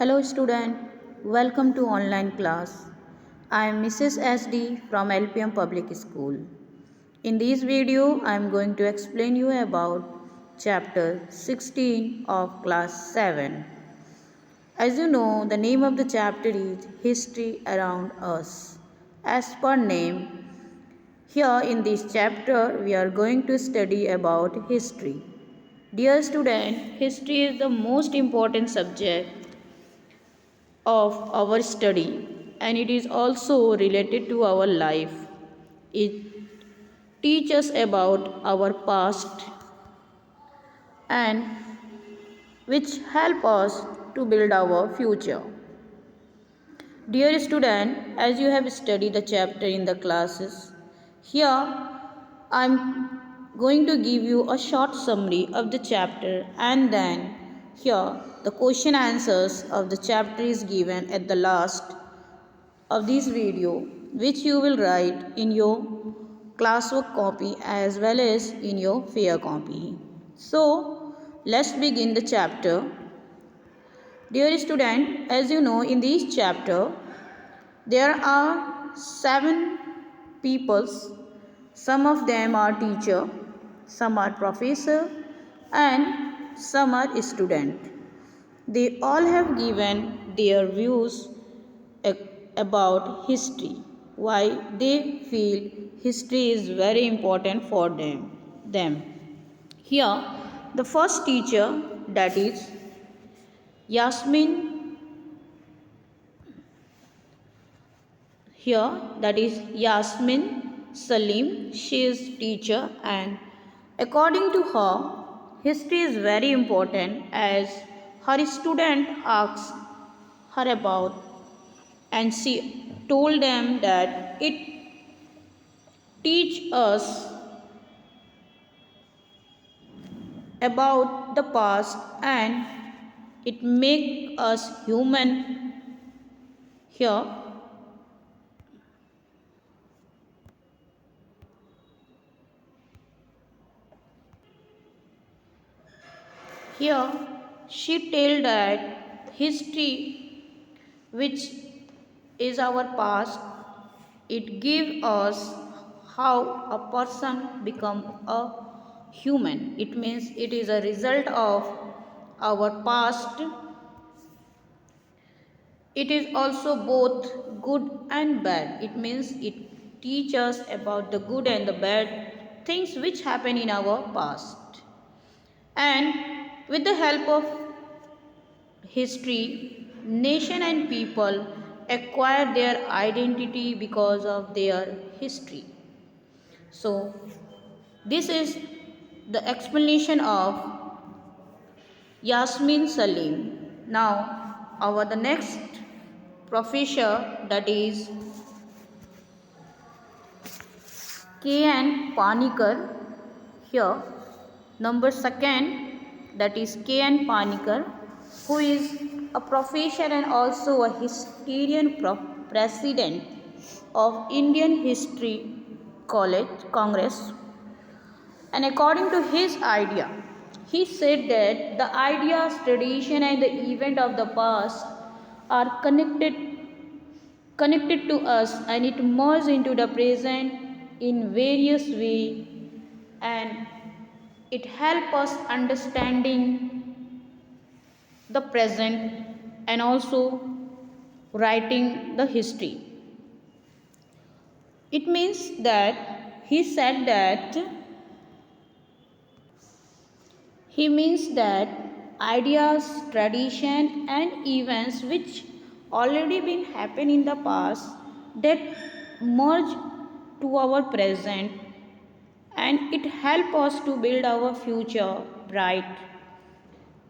Hello student, welcome to online class. I am Mrs. SD from LPM Public School. In this video, I am going to explain you about chapter 16 of class 7. As you know, the name of the chapter is History Around Us. As per name, here in this chapter we are going to study about history. Dear student, history is the most important subject of our study and it is also related to our life. It teaches about our past and which help us to build our future. Dear student, as you have studied the chapter in the classes, here I am going to give you a short summary of the chapter and then here the question answers of the chapter is given at the last of this video which you will write in your classwork copy as well as in your fair copy. So let's begin the chapter. Dear student, as you know in this chapter there are 7 peoples. Some of them are teacher, some are professor and some are student. They all have given their views about history, why they feel history is very important for them. Here, the first teacher, that is Yasmin, that is Yasmin Salim. She is teacher, and according to her, history is very important as her student asks her about, and she told them that it teach us about the past and it make us human. Here here she tell that history which is our past, it give us how a person become a human. It means it is a result of our past. It is also both good and bad. It means it teaches about the good and the bad things which happen in our past. And with the help of history, nation and people acquire their identity because of their history. So, this is the explanation of Yasmin Salim. Now, our the next professor, that is K.N. Panikar. Here, number second, that is K.N. Panikar, who is a professor and also a historian president of Indian History College Congress. And according to his idea, he said that the ideas, tradition and the event of the past are connected to us and it merges into the present in various ways and it helps us understanding the present and also writing the history. It means that he said that he means that ideas, tradition and events which already been happen in the past that merge to our present and it help us to build our future bright.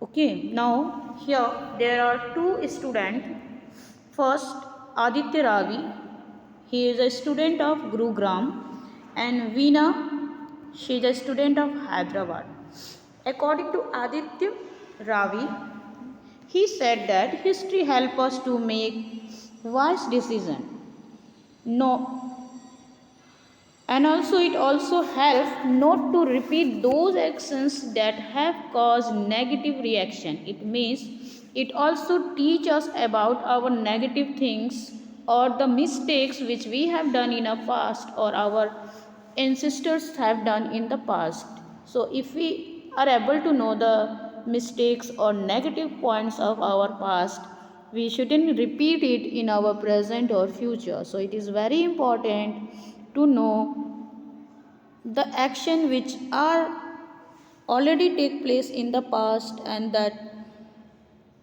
Okay, now here there are 2 students. First, Aditya Ravi, he is a student of Gurugram, and Veena, she is a student of Hyderabad. According to Aditya Ravi, he said that history help us to make wise decision. No, And also it also helps not to repeat those actions that have caused negative reaction. It means it also teach us about our negative things or the mistakes which we have done in our past or our ancestors have done in the past. So if we are able to know the mistakes or negative points of our past, we shouldn't repeat it in our present or future. So it is very important to know the action which are already take place in the past and that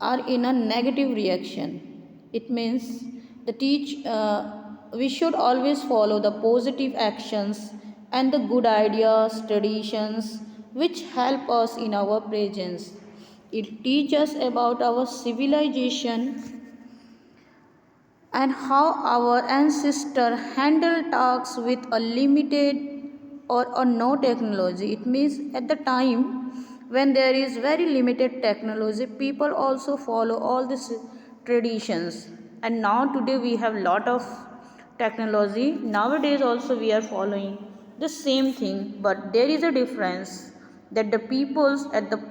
are in a negative reaction. It means we should always follow the positive actions and the good ideas traditions which help us in our presence. It teaches about our civilization and how our ancestors handled tasks with a limited or a no technology. It means at the time when there is very limited technology, people also follow all these traditions. And now today we have lot of technology. Nowadays also we are following the same thing, but there is a difference that the peoples at the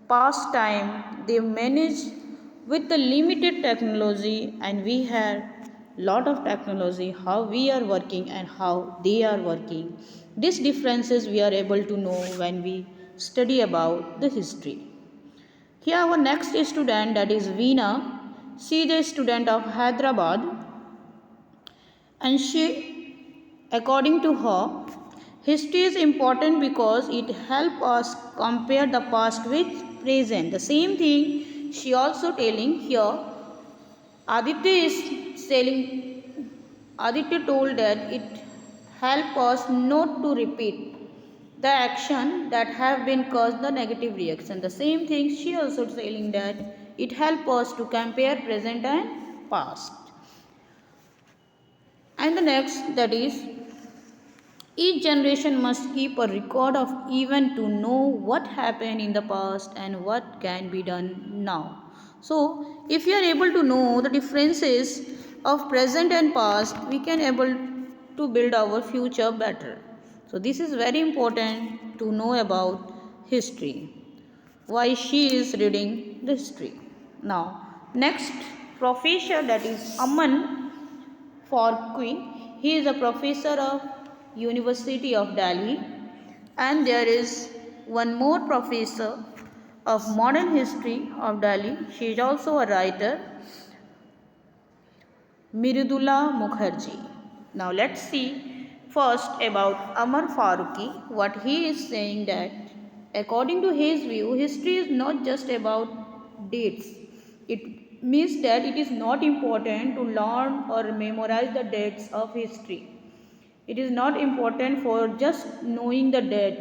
past time they manage with the limited technology and we have lot of technology how we are working and how they are working. These differences we are able to know when we study about the history. Here our next student, that is Veena. She is a student of Hyderabad, and she, according to her, history is important because it helps us compare the past with present. The same thing she also telling here. Aditya is telling, Aditya told that it helps us not to repeat the action that have been caused the negative reaction. The same thing she also telling that it helps us to compare present and past. And the next, that is, each generation must keep a record of event to know what happened in the past and what can be done now. So, if you are able to know the differences of present and past, we can able to build our future better. So, this is very important to know about history. Why she is reading the history. Now, next professor, that is Aman Farqui. He is a professor of University of Delhi, and there is one more professor of modern history of Delhi. She is also a writer, Miridula Mukherjee. Now let's see first about Amar Farooqi. What he is saying that according to his view, history is not just about dates. It means that it is not important to learn or memorize the dates of history. It is not important for just knowing the date.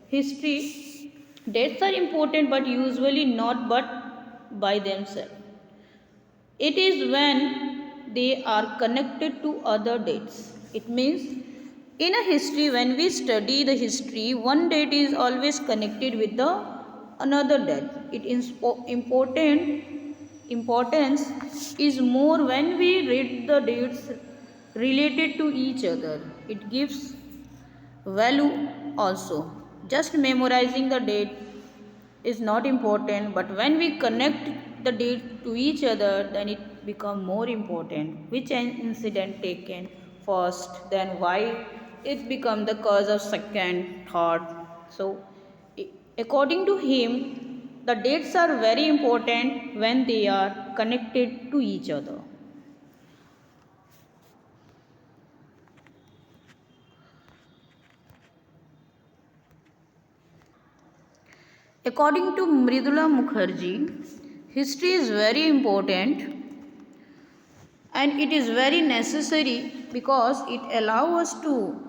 History dates are important but usually not but by themselves. It is when they are connected to other dates. It means in a history, when we study the history, one date is always connected with the another date. It is importance is more when we read the dates related to each other. It gives value also. Just memorizing the date is not important, but when we connect the date to each other, then it become more important. Which an incident taken first, then why it become the cause of second, third. So according to him, the dates are very important when they are connected to each other. According to Mridula Mukherjee, history is very important and it is very necessary because it allows us to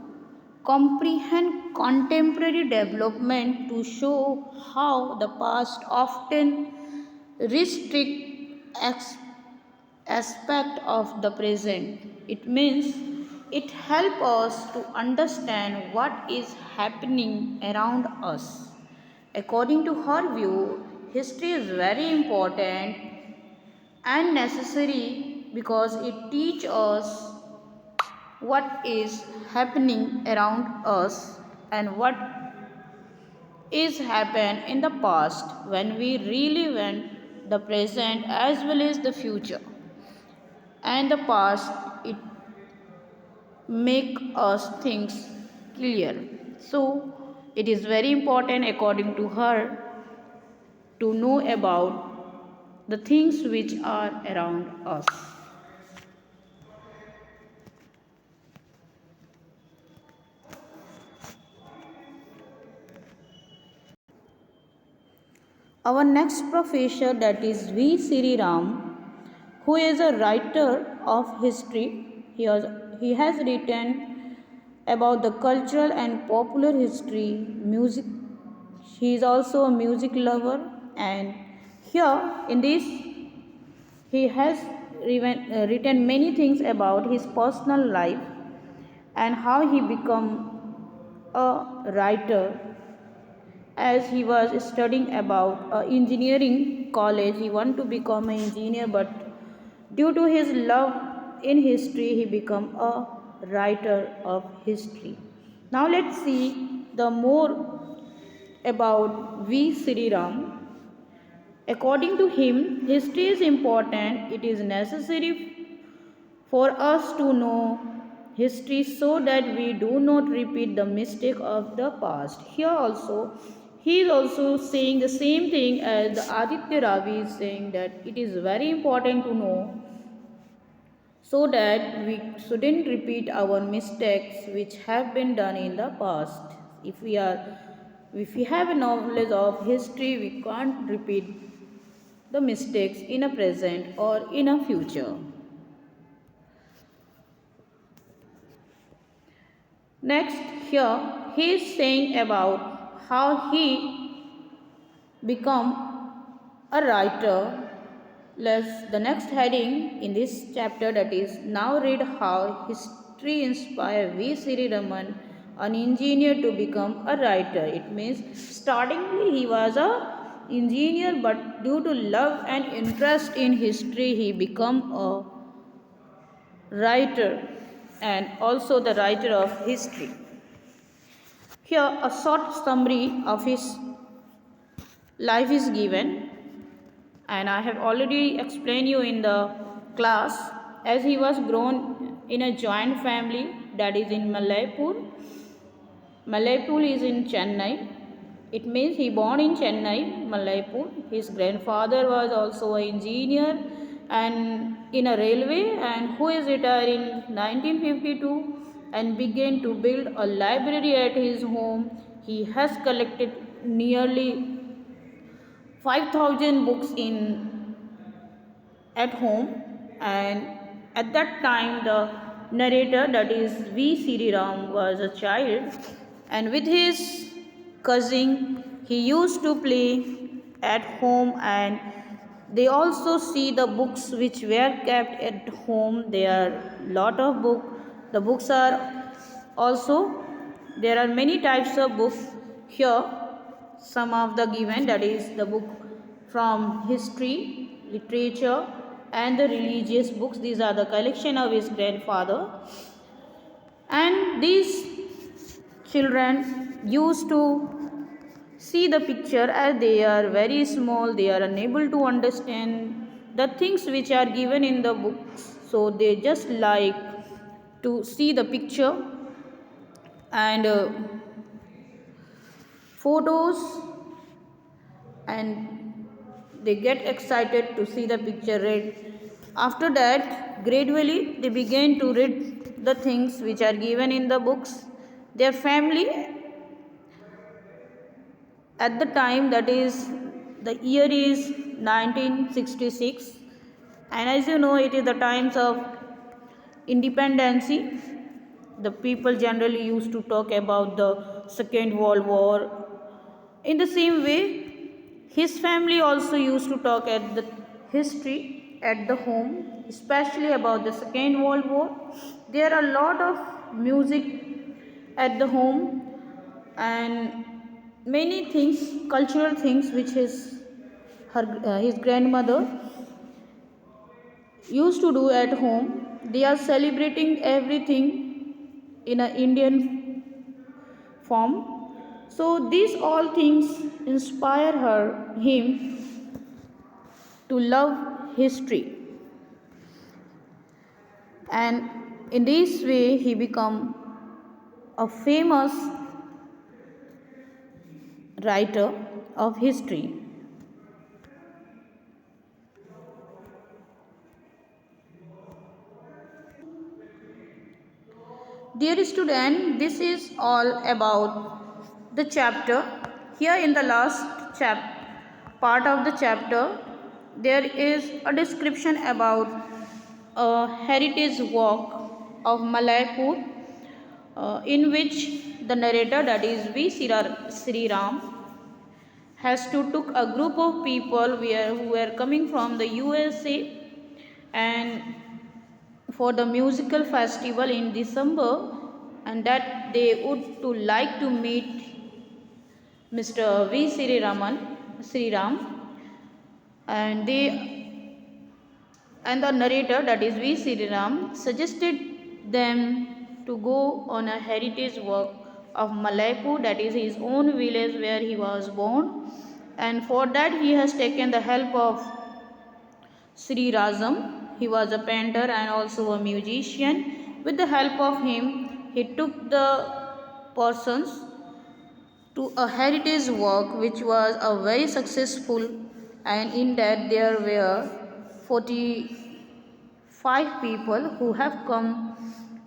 comprehend contemporary development to show how the past often restrict aspect of the present. It means it helps us to understand what is happening around us. According to her view, history is very important and necessary because it teaches us what is happening around us and what is happened in the past when we really went the present as well as the future and the past it make us things clear. So it is very important according to her to know about the things which are around us. Our next professor, that is V. Sri Ram, who is a writer of history. He has written about the cultural and popular history, music. He is also a music lover, and here in this he has written many things about his personal life and how he became a writer. As he was studying about engineering college, he wanted to become an engineer, but due to his love in history he became a writer of history. Now let's see the more about V. Sri Ram. According to him, history is important. It is necessary for us to know history so that we do not repeat the mistake of the past. Here also, he is also saying the same thing as the Aditya Ravi is saying, that it is very important to know so that we shouldn't repeat our mistakes which have been done in the past. If we have a knowledge of history, we can't repeat the mistakes in a present or in a future. Next, here he is saying about how he become a writer. Let's the next heading in this chapter, that is now read how history inspired V. Sri Raman, an engineer, to become a writer. It means startingly he was a engineer, but due to love and interest in history he become a writer and also the writer of history. Here a short summary of his life is given, and I have already explained you in the class. As he was grown in a joint family, that is in Malaypur. Malaypur is in Chennai. It means he born in Chennai, Malaypur. His grandfather was also an engineer and in a railway, and who is retired in 1952 and began to build a library at his home. He has collected nearly 5,000 books in at home, and at that time the narrator, that is V. Sri Ram, was a child, and with his cousin he used to play at home, and they also see the books which were kept at home. There are lot of books. The books are also, there are many types of books. Here some of the given, that is the book from history, literature and the religious books. These are the collection of his grandfather, and these children used to see the picture. As they are very small, they are unable to understand the things which are given in the books, so they just like to see the picture and photos, and they get excited to see the picture read. After that, gradually they begin to read the things which are given in the books. Their family at the time, that is the year is 1966, and as you know, it is the times of independency. The people generally used to talk about the Second World War. In the same way, his family also used to talk at the history at the home, especially about the Second World War. There are a lot of music at the home and many things, cultural things, which his grandmother used to do at home. They are celebrating everything in an Indian form. So these all things inspire him to love history, and in this way he become a famous writer of history. Dear student, this is all about the chapter. Here in the last part of the chapter, there is a description about a heritage walk of Malaypur, in which the narrator, that is Sri Ram, has to took a group of people who were coming from the USA, and for the musical festival in December, and that they would to like to meet Mr. Sri Ram, and the narrator, that is Sri Ram, suggested them to go on a heritage walk of Malaypur, that is his own village where he was born, and for that he has taken the help of Sri Razam. He was a painter and also a musician. With the help of him, he took the persons to a heritage walk which was a very successful, and in that there were 45 people who have come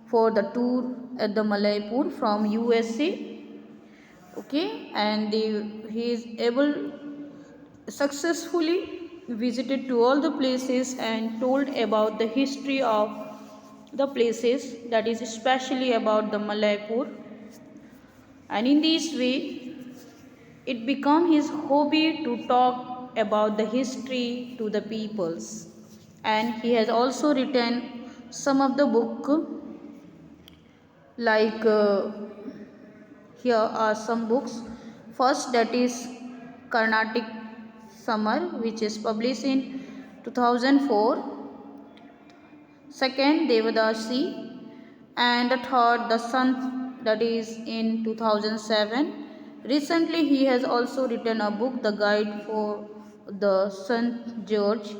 for the tour at the Malaypur from USA. Okay, and he is able successfully visited to all the places and told about the history of the places, that is especially about the Malaypur, and in this way it became his hobby to talk about the history to the peoples, and he has also written some of the book, like here are some books. First, that is Carnatic Summer, which is published in 2004. Second, Devadasi, and the third, The Sun, that is in 2007. Recently, he has also written a book, The Guide for the St. George,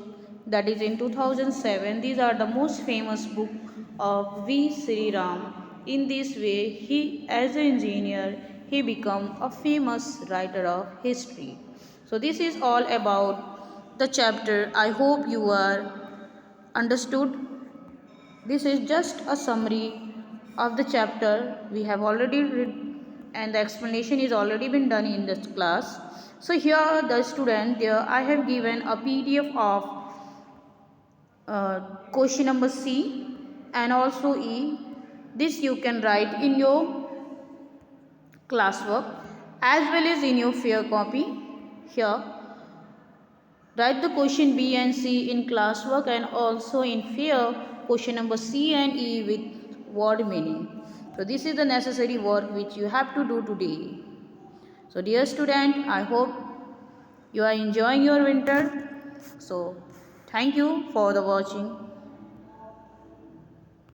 that is in 2007. These are the most famous book of V. Sri Ram. In this way, he, as an engineer, he become a famous writer of history. So this is all about the chapter. I hope you are understood. This is just a summary of the chapter we have already read, and the explanation is already been done in this class. So here the student, there I have given a PDF of question number C and also E. This you can write in your classwork as well as in your fair copy. Here write the question B and C in classwork, and also in fair question number C and E with word meaning. So this is the necessary work which you have to do today. So dear student, I hope you are enjoying your winter. So thank you for the watching.